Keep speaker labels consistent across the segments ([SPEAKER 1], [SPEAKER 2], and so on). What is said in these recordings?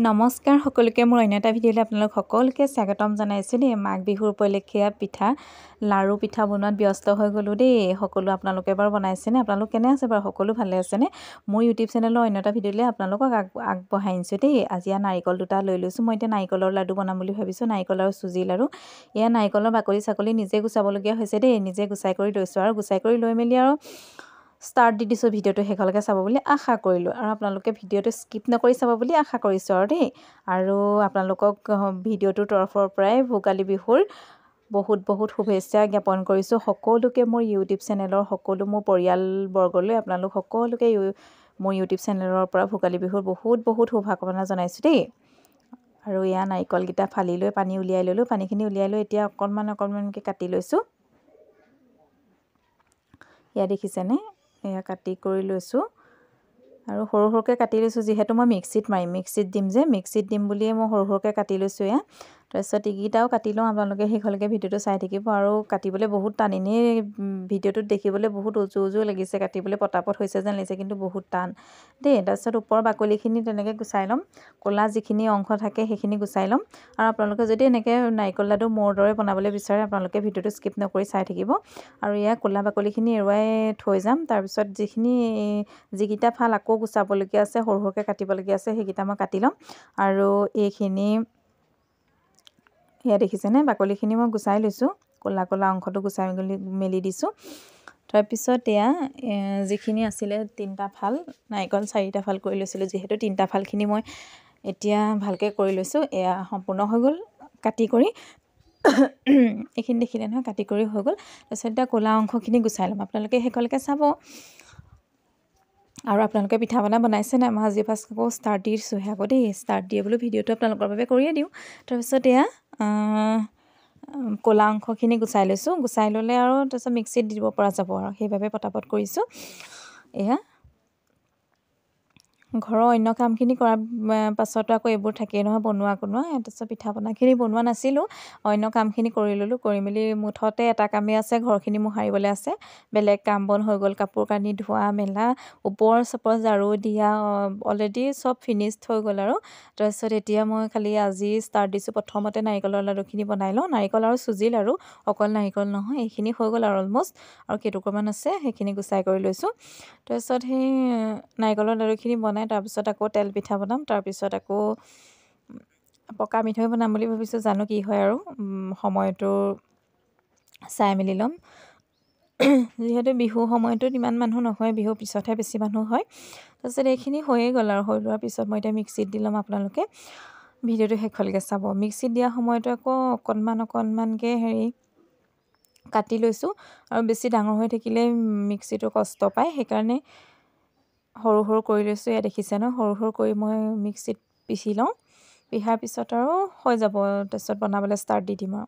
[SPEAKER 1] নমস্কাৰ সকলোকে মোৰ অন্য এটা ভিডিঅ'লৈ আপোনালোক সকলোকে স্বাগতম জনাইছোঁ দেই। মাঘ বিহুৰ উপলক্ষে পিঠা লাৰু পিঠা বনোৱাত ব্যস্ত হৈ গ'লোঁ দেই। সকলো আপোনালোকে বাৰু বনাইছেনে? আপোনালোক কেনে আছে বাৰু? সকলো ভালে আছেনে? মোৰ ইউটিউব চেনেলৰ অন্য এটা ভিডিঅ'লৈ আপোনালোকক আগবঢ়াই আনিছোঁ দেই। আজি নাৰিকল দুটা লৈ লৈছোঁ। মই এতিয়া নাৰিকলৰ লাডু বনাম বুলি ভাবিছোঁ। নাৰিকল আৰু চুজি লাৰু। এয়া নাৰিকলৰ বাকলি চাকলি নিজে গুচাবলগীয়া হৈছে দেই। নিজে গুচাই কৰি লৈছোঁ আৰু গুচাই কৰি লৈ মেলি আৰু ষ্টাৰ্ট দি দিছোঁ ভিডিঅ'টো শেষলৈকে চাব বুলি আশা কৰিলোঁ আৰু আপোনালোকে ভিডিঅ'টো স্কিপ নকৰি চাব বুলি আশা কৰিছোঁ আৰু দেই। আৰু আপোনালোকক ভিডিঅ'টোৰ তৰফৰ পৰাই ভোগালী বিহুৰ বহুত বহুত শুভেচ্ছা জ্ঞাপন কৰিছোঁ সকলোকে। মোৰ ইউটিউব চেনেলৰ সকলো মোৰ পৰিয়ালবৰ্গলৈ আপোনালোক সকলোকে মোৰ ইউটিউব চেনেলৰ পৰা ভোগালী বিহুৰ বহুত বহুত শুভকামনা জনাইছোঁ দেই। আৰু এয়া নাৰিকলকেইটা ফালি লৈ পানী উলিয়াই ল'লোঁ। পানীখিনি উলিয়াই লৈ এতিয়া অকণমানকৈ কাটি লৈছোঁ। এয়া দেখিছেনে? এয়া কাটি কৰি লৈছোঁ আৰু সৰু সৰুকৈ কাটি লৈছোঁ। যিহেতু মই মিক্সিত মাৰিম, মিক্সিত দিম যে, মিক্সিত দিম বুলিয়ে মই সৰু সৰুকৈ কাটি লৈছোঁ। এয়া তাৰপিছত এইকেইটাও কাটি লওঁ। আপোনালোকে শেষলৈকে ভিডিঅ'টো চাই থাকিব। আৰু কাটিবলৈ বহুত টান, এনেই ভিডিঅ'টোত দেখিবলৈ বহুত উজু উজু লাগিছে, কাটিবলৈ পটাপট হৈছে যেন লাগিছে, কিন্তু বহুত টান দেই। তাৰপিছত ওপৰৰ বাকলিখিনি তেনেকৈ গুচাই ল'ম। ক'লা যিখিনি অংশ থাকে সেইখিনি গুচাই ল'ম। আৰু আপোনালোকে যদি এনেকৈ নাৰিকল লাডু মোৰ দৰে বনাবলৈ বিচাৰে আপোনালোকে ভিডিঅ'টো স্কিপ নকৰি চাই থাকিব। আৰু এয়া ক'লা বাকলিখিনি এৰুৱাই থৈ যাম। তাৰপিছত যিকেইটা ফাল আকৌ গুচাবলগীয়া আছে, সৰু সৰুকৈ কাটিবলগীয়া আছে, সেইকেইটা মই কাটি ল'ম। আৰু এইখিনি এয়া দেখিছেনে? বাকলিখিনি মই গুচাই লৈছোঁ। ক'লা ক'লা অংশটো গুচাই মেলি দিছোঁ। তাৰপিছত এয়া যিখিনি আছিলে 3টা ফাল, নাৰিকল 4টা ফাল কৰি লৈছিলোঁ। যিহেতু 3টা ফালখিনি মই এতিয়া ভালকৈ কৰি লৈছোঁ। এয়া সম্পূৰ্ণ হৈ গ'ল কাটি কৰি। এইখিনি দেখিলে নহয়, কাটি কৰি হৈ গ'ল। তাৰপিছত এতিয়া ক'লা অংশখিনি গুচাই ল'ম। আপোনালোকে শেষলৈকে চাব। আৰু আপোনালোকে পিঠা পনা বনাইছে নাই? মই আজি ফাৰ্ষ্ট আকৌ ষ্টাৰ্ট দি দিছোঁহে আকৌ দেই। ষ্টাৰ্ট দিয়ে বোলো ভিডিঅ'টো আপোনালোকৰ বাবে কৰিয়ে দিওঁ। তাৰপিছত এয়া ক'লা অংশখিনি গুচাই লৈছোঁ। গুচাই ল'লে আৰু তাৰপিছত মিক্সিত দিব পৰা যাব আৰু সেইবাবে পটাপট কৰিছোঁ। এয়া ঘৰৰ অন্য কামখিনি কৰাৰ পাছতো আকৌ এইবোৰ থাকেই নহয়, বনোৱা কোনোৱা। তাৰপিছত পিঠা পনাখিনি বনোৱা নাছিলোঁ, অন্য কামখিনি কৰি ল'লোঁ। কৰি মেলি মুঠতে এটা কামেই আছে, ঘৰখিনি মোহাৰিবলৈ আছে। বেলেগ কাম বন হৈ গ'ল, কাপোৰ কানি ধোৱা মেলা, ওপৰ চাপৰ ঝাৰু দিয়া অলৰেডি চব ফিনিছড হৈ গ'ল। আৰু তাৰপিছত এতিয়া মই খালি আজি ষ্টাৰ্ট দিছোঁ। প্ৰথমতে নাৰিকলৰ লাডুখিনি বনাই লওঁ। নাৰিকল আৰু চুজি লাৰু, অকল নাৰিকল নহয়। এইখিনি হৈ গ'ল আৰু অলম'ষ্ট। আৰু কেইটুকুৰামান আছে, সেইখিনি গুচাই কৰি লৈছোঁ। তাৰপিছত সেই নাৰিকলৰ লাডুখিনি বনাই তাৰপিছত আকৌ তেল পিঠা বনাম। তাৰপিছত আকৌ পকা মিঠৈ বনাম বুলি ভাবিছোঁ। জানো কি হয় আৰু সময়টো চাই মেলি ল'ম। যিহেতু বিহু সময়টোত ইমান মানুহ নহয়, বিহুৰ পিছতহে বেছি মানুহ হয়। তাৰপিছত এইখিনি হৈয়ে গ'ল আৰু হৈ লোৱাৰ পিছত মই এতিয়া মিক্সিত দি ল'ম। আপোনালোকে ভিডিঅ'টো শেষলৈকে চাব। মিক্সিত দিয়া সময়তো আকৌ অকণমানকৈ কাটি লৈছোঁ। আৰু বেছি ডাঙৰ হৈ থাকিলে মিক্সিটো কষ্ট পায়, সেইকাৰণে সৰু সৰু কৰি লৈছোঁ। এয়া দেখিছে ন? সৰু সৰু কৰি মই মিক্সিত পিচি লওঁ। পিহাৰ পিছত আৰু হৈ যাব। তাৰপিছত বনাবলৈ ষ্টাৰ্ট দি দিম আৰু।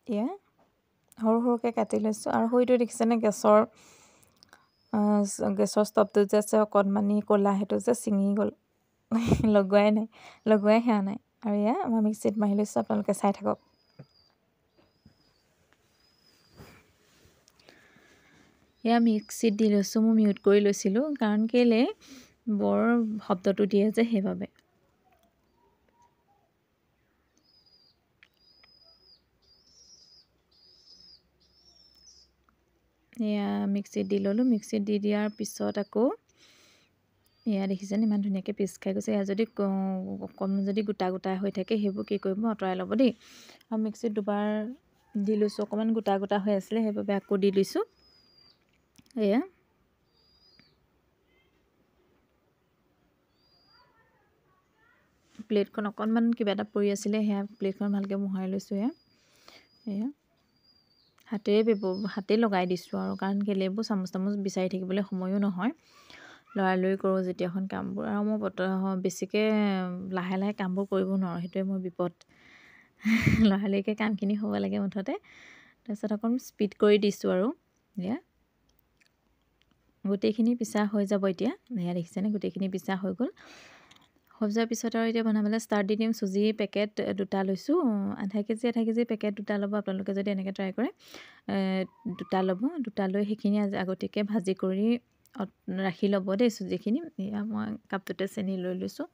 [SPEAKER 1] এতিয়া সৰু সৰুকৈ কাটি লৈছোঁ। আৰু সৰিটো দেখিছেনে? গেছৰ ষ্টভটো যে আছে অকণমানি ক'লা, সেইটো যে ছিঙি গ'ল, লগোৱাই সেয়া নাই। আৰু এয়া মই মিক্সিত মাৰি লৈছোঁ। আপোনালোকে চাই থাকক। এয়া মিক্সিত দি লৈছোঁ। মই মিউট কৰি লৈছিলোঁ, কাৰণ কেলৈ বৰ শব্দটো দিয়ে যে, সেইবাবে। এয়া মিক্সিত দি ল'লোঁ। মিক্সিত দি দিয়াৰ পিছত আকৌ এয়া দেখিছেনে? ইমান ধুনীয়াকৈ পিচ খাই গৈছে। এয়া যদি যদি গোটা গোটা হৈ থাকে, সেইবোৰ কি কৰিব, আঁতৰাই ল'ব দেই। আৰু মিক্সিত দুবাৰ দি লৈছোঁ। অকণমান গোটা গোটা হৈ আছিলে, সেইবাবে আকৌ দি দিছোঁ। এয়া প্লেটখন অকণমান কিবা এটা পৰি আছিলে, সেয়া প্লেটখন ভালকৈ মোহাৰি লৈছোঁ। এয়া হাতেই লগাই দিছোঁ আৰু, কাৰণ কেলৈ এইবোৰ চামুচ বিচাৰি থাকিবলৈ সময়ো নহয়। লৰালৰি কৰোঁ যেতিয়াখন কামবোৰ, আৰু মই বেছিকৈ লাহে লাহে কামবোৰ কৰিব নোৱাৰোঁ, সেইটোৱে মোৰ বিপদ। লৰালৰিকৈ কামখিনি হ'ব লাগে মুঠতে। তাৰপিছত অকণ স্পীড কৰি দিছোঁ আৰু এয়া গোটেইখিনি পিছা হৈ যাব। এতিয়া এয়া দেখিছেনে? গোটেইখিনি পিছা হৈ গ'ল। হৈ যোৱাৰ পিছত আৰু এতিয়া বনাবলৈ ষ্টাৰ্ট দি দিম। চুজি পেকেট 2টা লৈছোঁ। আধা কেজি পেকেট 2টা ল'ব আপোনালোকে যদি এনেকৈ ট্ৰাই কৰে। 2টা ল'ব। 2টা লৈ সেইখিনি আগতীয়াকৈ ভাজি কৰি ৰাখি ল'ব দেই চুজিখিনি। এয়া মই কাপটোতে চেনি লৈ লৈছোঁ।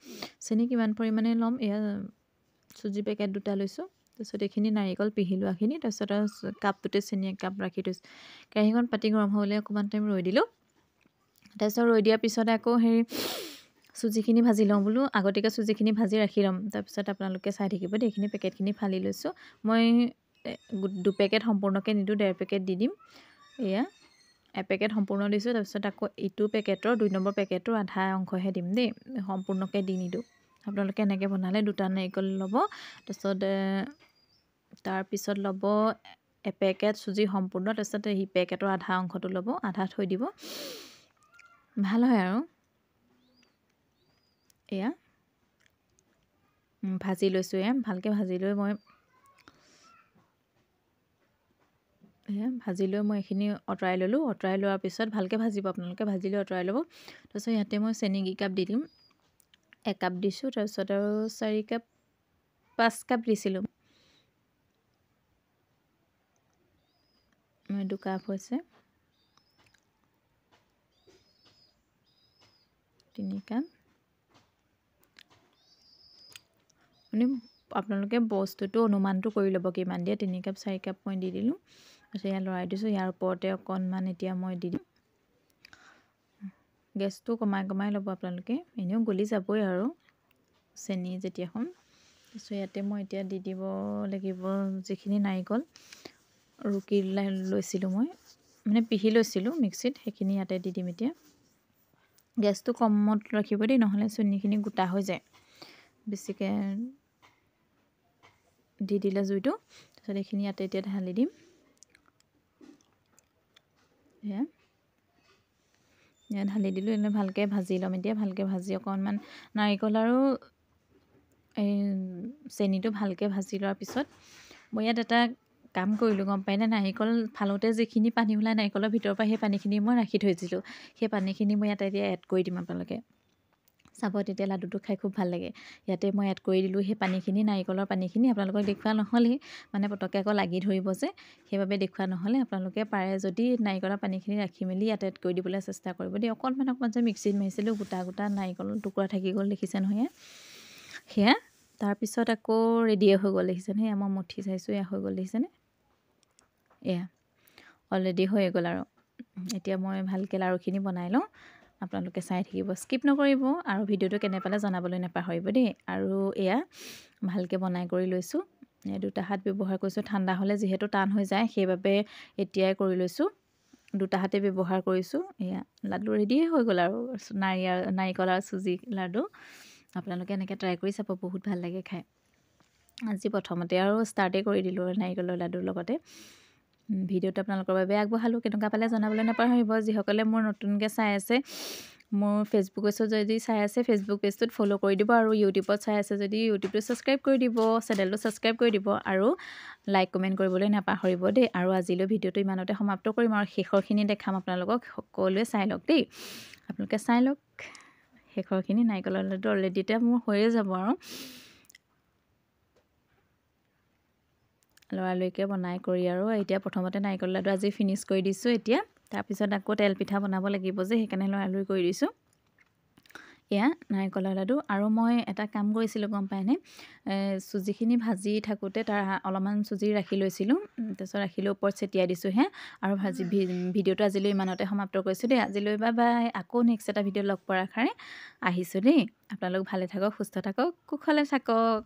[SPEAKER 1] চেনি কিমান পৰিমাণে ল'ম, এয়া চুজি পেকেট 2টা লৈছোঁ। তাৰপিছত এইখিনি নাৰিকল পিহি লোৱাখিনি, তাৰপিছত কাপটোতে চেনি 1 কাপ ৰাখি থৈছোঁ। কেৰাহীখন পাতি গৰম হ'বলৈ অকণমান টাইম ৰৈ দিলোঁ। তাৰপিছত ৰৈ দিয়াৰ পিছতে আকৌ হেৰি চুজিখিনি ভাজি লওঁ বোলো, আগতীয়াকৈ চুজিখিনি ভাজি ৰাখি ল'ম। তাৰপিছত আপোনালোকে চাই থাকিব দেই। এইখিনি পেকেটখিনি ফালি লৈছোঁ। মই 2 পেকেট সম্পূৰ্ণকৈ নিদিওঁ, 1.5 পেকেট দি দিম। এয়া এপেকেট সম্পূৰ্ণ দিছোঁ। তাৰপিছত আকৌ ইটো পেকেটৰ 2 নম্বৰ পেকেটৰ আধা অংশহে দিম দেই, সম্পূৰ্ণকৈ দি নিদিওঁ। আপোনালোকে এনেকৈ বনালে 2টা নাৰিকল ল'ব, তাৰপিছত ল'ব এপেকেট চুজি সম্পূৰ্ণ, তাৰপিছত সেই পেকেটৰ আধা অংশটো ল'ব, আধা থৈ দিব, ভাল হয় আৰু। এয়া ভাজি লৈছোঁ। এয়া ভালকৈ ভাজি লৈ মই এইখিনি আঁতৰাই ল'লোঁ। আঁতৰাই লোৱাৰ পিছত ভালকৈ ভাজিব আপোনালোকে, ভাজি লৈ আঁতৰাই ল'ব। তাৰপিছত ইয়াতে মই চেনি কেইকাপ দি দিম। 1 কাপ দিছোঁ, তাৰপিছত আৰু 4 কাপ 5 কাপ দিছিলোঁ, 2 কাপ হৈছে, 3 কাপ। মানে আপোনালোকে বস্তুটো অনুমানটো কৰি ল'ব কিমান দিয়ে। 3 কাপ 4 কাপ মই দি দিলোঁ। তাৰপিছত ইয়াত লৰাই দিছোঁ। ইয়াৰ ওপৰতে অকণমান এতিয়া মই দি দিম। গেছটো কমাই ল'ব আপোনালোকে, এনেও গলি যাবই আৰু চেনি যেতিয়া হ'ম। তাৰপিছত ইয়াতে মই এতিয়া দি দিব লাগিব যিখিনি নাৰিকল ৰুকি লৈছিলোঁ, মই মানে পিহি লৈছিলোঁ মিক্সিত, সেইখিনি ইয়াতে দি দিম এতিয়া। গেছটো কমত ৰাখিব দেই, নহ'লে চেনিখিনি গোটা হৈ যায় বেছিকৈ দি দিলে জুইটো। তাৰপিছত এইখিনি ইয়াতে এতিয়া ঢালি দিম। ইয়াত ঢালি দিলোঁ। এনেই ভালকৈ ভাজি ল'ম এতিয়া। ভালকৈ ভাজি অকণমান নাৰিকল আৰু এই চেনিটো ভালকৈ ভাজি লোৱাৰ পিছত মই ইয়াত এটা কাম কৰিলোঁ গম পায়নে, নাৰিকল ফালোতে যিখিনি পানী ওলাই নাৰিকলৰ ভিতৰৰ পৰা, সেই পানীখিনি মই ৰাখি থৈছিলোঁ। সেই পানীখিনি মই ইয়াতে এতিয়া এড কৰি দিম। আপোনালোকে চাব, তেতিয়া লাডুটো খাই খুব ভাল লাগে। ইয়াতে মই এড কৰি দিলোঁ সেই পানীখিনি, নাৰিকলৰ পানীখিনি। আপোনালোকক দেখুওৱা নহ'লেই, মানে পটককৈ আকৌ লাগি ধৰিব যে, সেইবাবে দেখুওৱা নহ'লে। আপোনালোকে পাৰে যদি নাৰিকলৰ পানীখিনি ৰাখি মেলি ইয়াতে এড কৰি দিবলৈ চেষ্টা কৰিব দেই। অকণমান যে মিক্সিত মাৰিছিলোঁ, গোটা নাৰিকলৰ টুকুৰা থাকি গ'ল, দেখিছে নহয় সেয়া। তাৰপিছত আকৌ ৰেডিয়ে হৈ গ'ল, দেখিছেনে? সেয়া মই মুঠি চাইছোঁ, এয়া হৈ গ'ল, দেখিছেনে? এয়া অলৰেডি হৈ গ'ল। আৰু এতিয়া মই ভালকৈ লাড়ুখিনি বনাই লওঁ। আপোনালোকে চাই থাকিব, স্কিপ নকৰিব, আৰু ভিডিঅ'টো কেনে পালে জনাবলৈ নাপাহৰিব দেই। আৰু এয়া ভালকৈ বনাই কৰি লৈছোঁ। 2টা হাত ব্যৱহাৰ কৰিছোঁ। ঠাণ্ডা হ'লে যিহেতু টান হৈ যায়, সেইবাবে এতিয়াই কৰি লৈছোঁ। 2টা হাতে ব্যৱহাৰ কৰিছোঁ। এয়া লাডু ৰেডিয়ে হৈ গ'ল আৰু নাৰিকল আৰু চুজি লাডু। আপোনালোকে এনেকৈ ট্ৰাই কৰি চাব, বহুত ভাল লাগে খাই। আজি প্ৰথমতে আৰু ষ্টাৰ্টেই কৰি দিলোঁ নাৰিকলৰ লাডুৰ লগতে। ভিডিঅ'টো আপোনালোকৰ বাবে আগবঢ়ালোঁ, কেনেকুৱা পালে জনাবলৈ নাপাহৰিব। যিসকলে মোৰ নতুনকৈ চাই আছে, মোৰ ফেচবুক পেজত যদি চাই আছে, ফেচবুক পেজটোত ফ'ল' কৰি দিব, আৰু ইউটিউবত চাই আছে যদি ইউটিউবটো ছাবস্ক্ৰাইব কৰি দিব, চেনেলটো ছাবস্ক্ৰাইব কৰি দিব, আৰু লাইক কমেণ্ট কৰিবলৈ নাপাহৰিব দেই। আৰু আজিলৈ ভিডিঅ'টো ইমানতে সমাপ্ত কৰিম, আৰু শেষৰখিনি দেখাম আপোনালোকক। সকলোৱে চাই লওক দেই, আপোনালোকে চাই লওক শেষৰখিনি। নাৰিকলৰ লাডু অলৰেডি এতিয়া মোৰ হৈয়ে যাব, আৰু লৰালৰিকৈ বনাই কৰি। আৰু এতিয়া প্ৰথমতে নাৰিকল লাডু আজি ফিনিছ কৰি দিছোঁ। এতিয়া তাৰপিছত আকৌ তেল পিঠা বনাব লাগিব যে, সেইকাৰণে লৰালৰি কৰি দিছোঁ। এয়া নাৰিকলৰ লাডু। আৰু মই এটা কাম কৰিছিলোঁ গম পায়নে, চুজিখিনি ভাজি থাকোঁতে তাৰ অলপমান চুজি ৰাখি লৈছিলোঁ। তাৰপিছত ৰাখি লৈ ওপৰত ছটিয়াই দিছোঁ আৰু ভিডিঅ'টো আজিলৈ ইমানতে সমাপ্ত কৰিছোঁ দেই। আজিলৈ বাই বাই। আকৌ নেক্সট এটা ভিডিঅ' লগ পোৱাৰ আশাৰে আহিছোঁ দেই। আপোনালোক ভালে থাকক, সুস্থ থাকক, কুশলে থাকক।